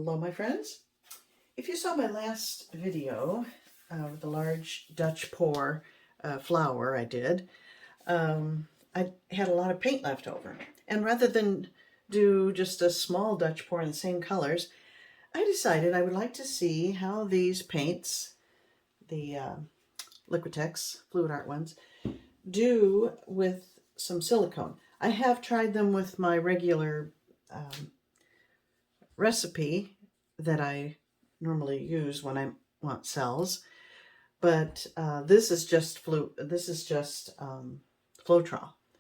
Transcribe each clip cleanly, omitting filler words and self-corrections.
Hello my friends. If you saw my last video with the large Dutch pour flower I did, I had a lot of paint left over. And rather than do just a small Dutch pour in the same colors, I decided I would like to see how these paints, the Liquitex Fluid Art ones, do with some silicone. I have tried them with my regular recipe that I normally use when I want cells, but this is just Floetrol.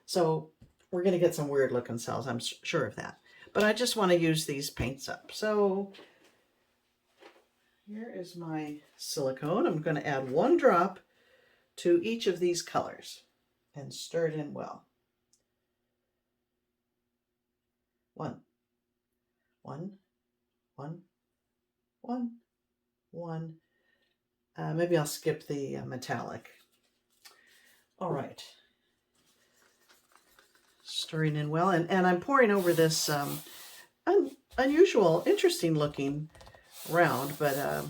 So we're going to get some weird looking cells, I'm sure of that. But I just want to use these paints up. So here is my silicone. I'm going to add 1 drop to each of these colors and stir it in well. 1, 1, 1, 1, 1. Maybe I'll skip the metallic. All right. Stirring in well. And I'm pouring over this unusual, interesting looking round, but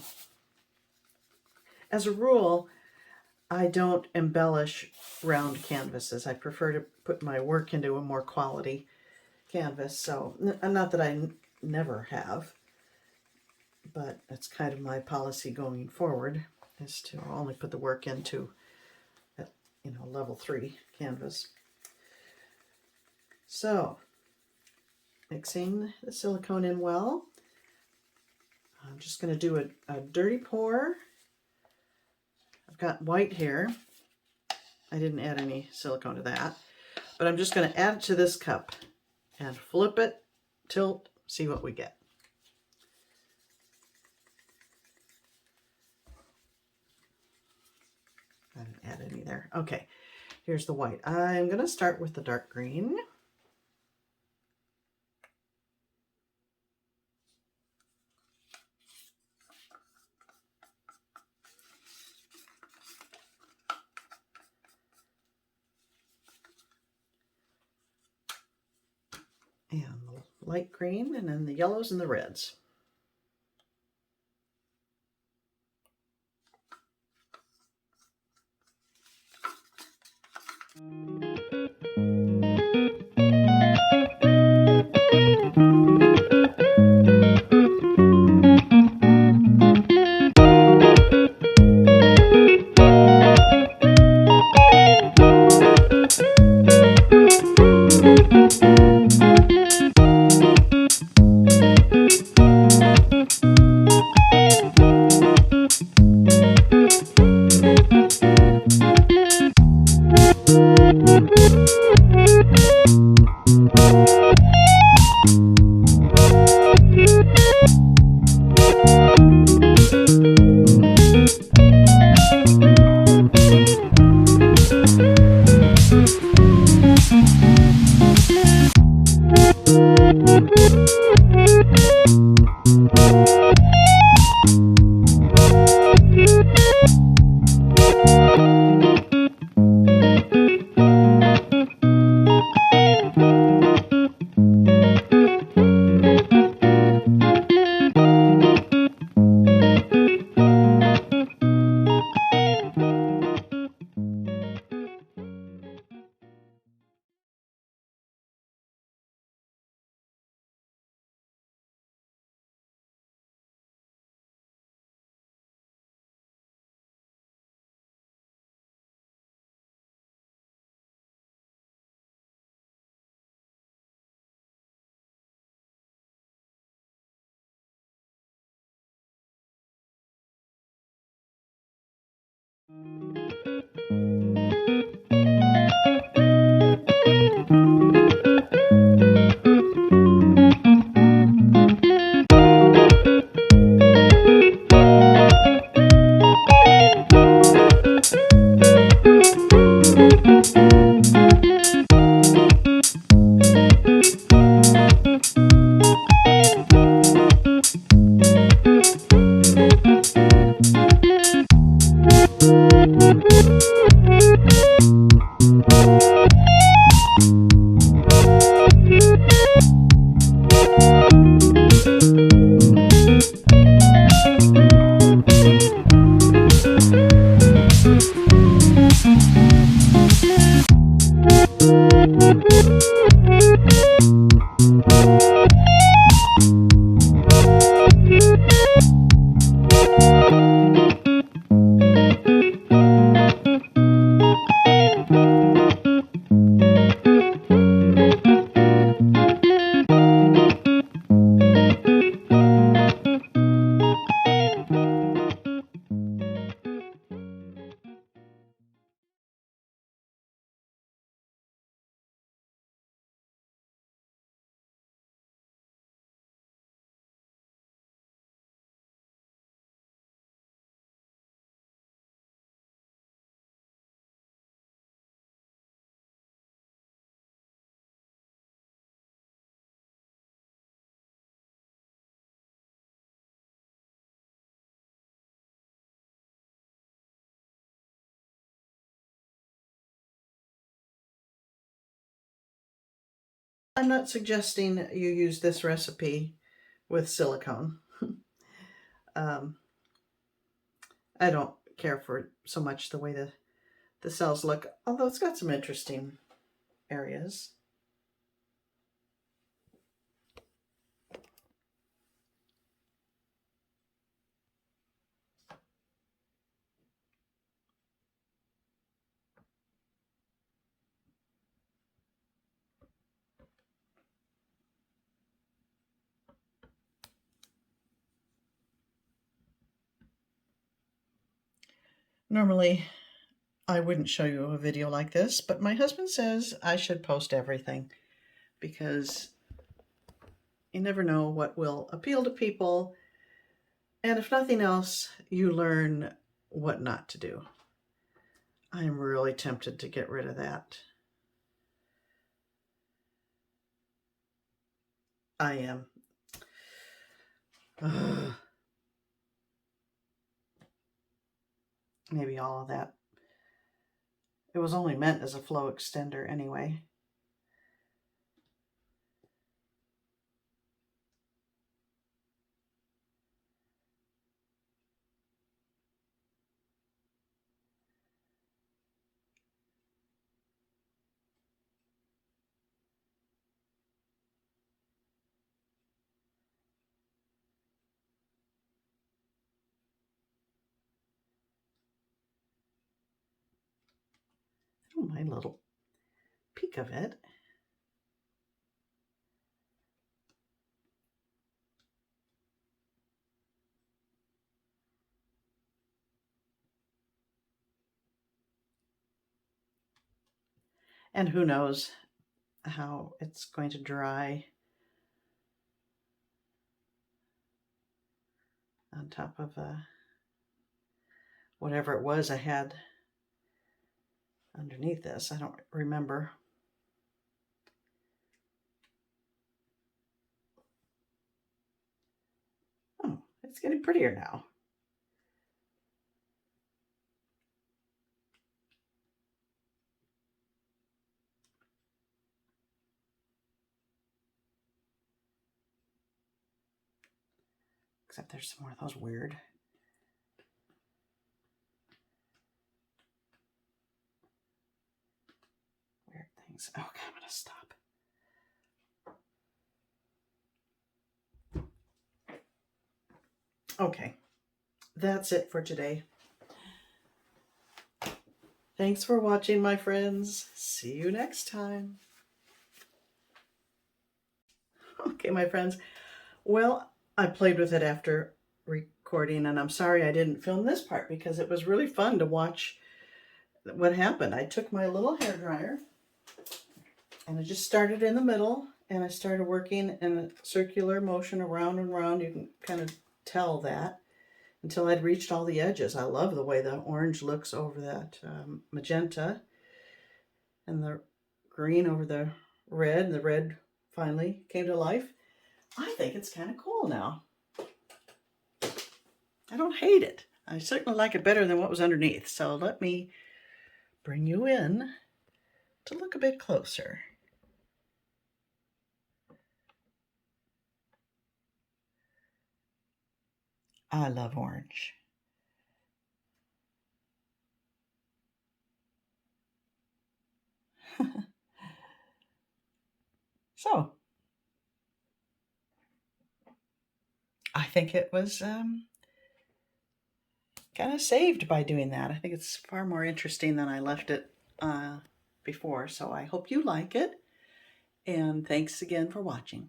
as a rule, I don't embellish round canvases. I prefer to put my work into a more quality canvas. So, not that I never have, but that's kind of my policy going forward, is to only put the work into, level 3 canvas. So, mixing the silicone in well. I'm just going to do a dirty pour. I've got white here. I didn't add any silicone to that, but I'm just going to add it to this cup and flip it, tilt, see what we get. I didn't add any there. Okay, here's the white. I'm going to start with the dark green. And the light green, and then the yellows and the reds. I'm not suggesting you use this recipe with silicone. I don't care for so much the way the cells look, although it's got some interesting areas. Normally, I wouldn't show you a video like this, but my husband says I should post everything because you never know what will appeal to people. And if nothing else, you learn what not to do. I'm really tempted to get rid of that. I am. Maybe all of that. It was only meant as a flow extender anyway. Oh, my little peek of it. And who knows how it's going to dry on top of whatever it was I had underneath this. I don't remember. Oh, it's getting prettier now. Except there's some more of those weird things. Okay, I'm gonna stop. Okay, that's it for today. Thanks for watching, my friends. See you next time. Okay, my friends. Well, I played with it after recording, and I'm sorry I didn't film this part because it was really fun to watch what happened. I took my little hairdryer and I just started in the middle, and I started working in a circular motion around and around. You can kind of tell that until I'd reached all the edges. I love the way the orange looks over that magenta, and the green over the red. The red finally came to life. I think it's kind of cool now. I don't hate it. I certainly like it better than what was underneath. So let me bring you in to look a bit closer. I love orange. So, I think it was kind of saved by doing that. I think it's far more interesting than I left it before. So I hope you like it. And thanks again for watching.